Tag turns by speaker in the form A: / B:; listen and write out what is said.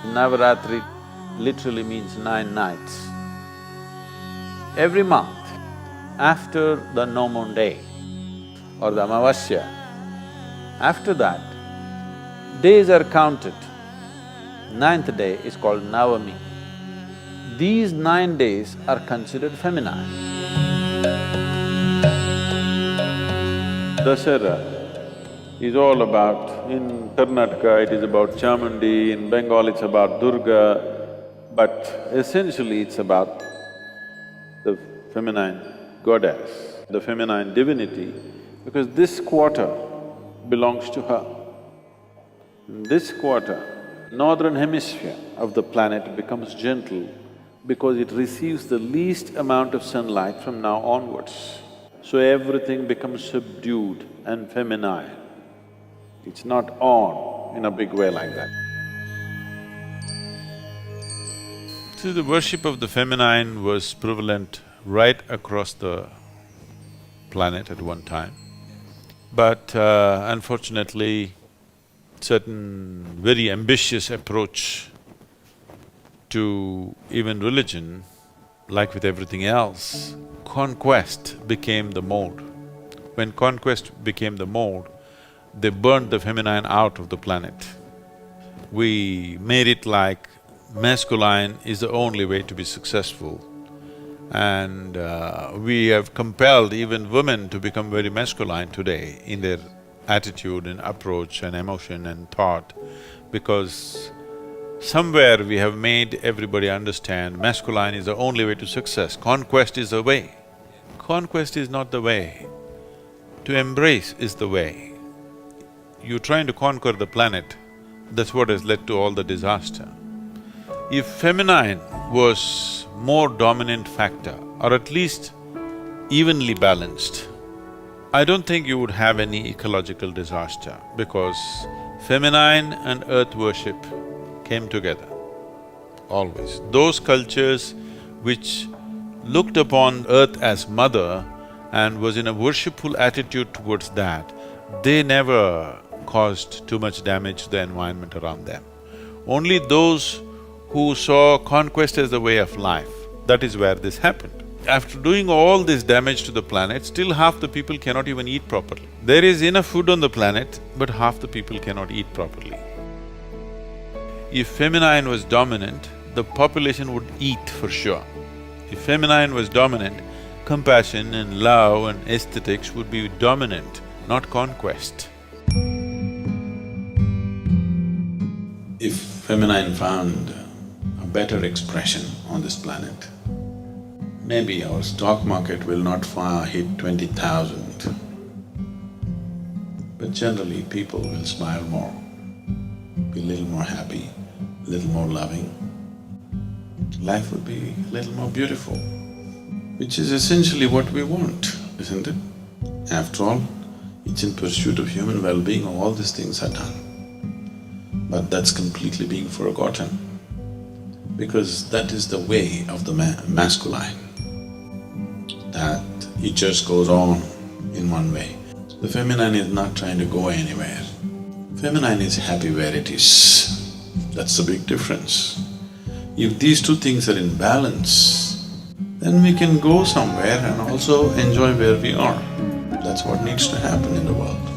A: Navratri literally means 9 nights. Every month, after the no moon day or the Amavasya, after that, days are counted. Ninth day is called Navami. These 9 days are considered feminine. Dasara is all about… in Karnataka it is about Chamundi, in Bengal it's about Durga, but essentially it's about the feminine goddess, the feminine divinity, because this quarter belongs to her. In this quarter, northern hemisphere of the planet becomes gentle because it receives the least amount of sunlight from now onwards. So everything becomes subdued and feminine. It's not on in a big way like that. See, the worship of the feminine was prevalent right across the planet at one time. But unfortunately, certain very ambitious approach to even religion, like with everything else, conquest became the mode. When conquest became the mode, they burned the feminine out of the planet. We made it like masculine is the only way to be successful, and we have compelled even women to become very masculine today in their attitude and approach and emotion and thought, because somewhere we have made everybody understand masculine is the only way to success, conquest is the way. Conquest is not the way, to embrace is the way. You're trying to conquer the planet, that's what has led to all the disaster. If feminine was more dominant factor, or at least evenly balanced, I don't think you would have any ecological disaster, because feminine and earth worship came together, always. Those cultures which looked upon earth as mother and was in a worshipful attitude towards that, they never caused too much damage to the environment around them. Only those who saw conquest as the way of life, that is where this happened. After doing all this damage to the planet, still half the people cannot even eat properly. There is enough food on the planet, but half the people cannot eat properly. If feminine was dominant, the population would eat for sure. If feminine was dominant, compassion and love and aesthetics would be dominant, not conquest. If feminine found a better expression on this planet, maybe our stock market will not far hit 20,000. But generally people will smile more, be a little more happy, a little more loving. Life would be a little more beautiful, which is essentially what we want, isn't it? After all, it's in pursuit of human well-being all these things are done. But that's completely being forgotten, because that is the way of the masculine, that it just goes on in one way. The feminine is not trying to go anywhere. Feminine is happy where it is. That's the big difference. If these two things are in balance, then we can go somewhere and also enjoy where we are. That's what needs to happen in the world.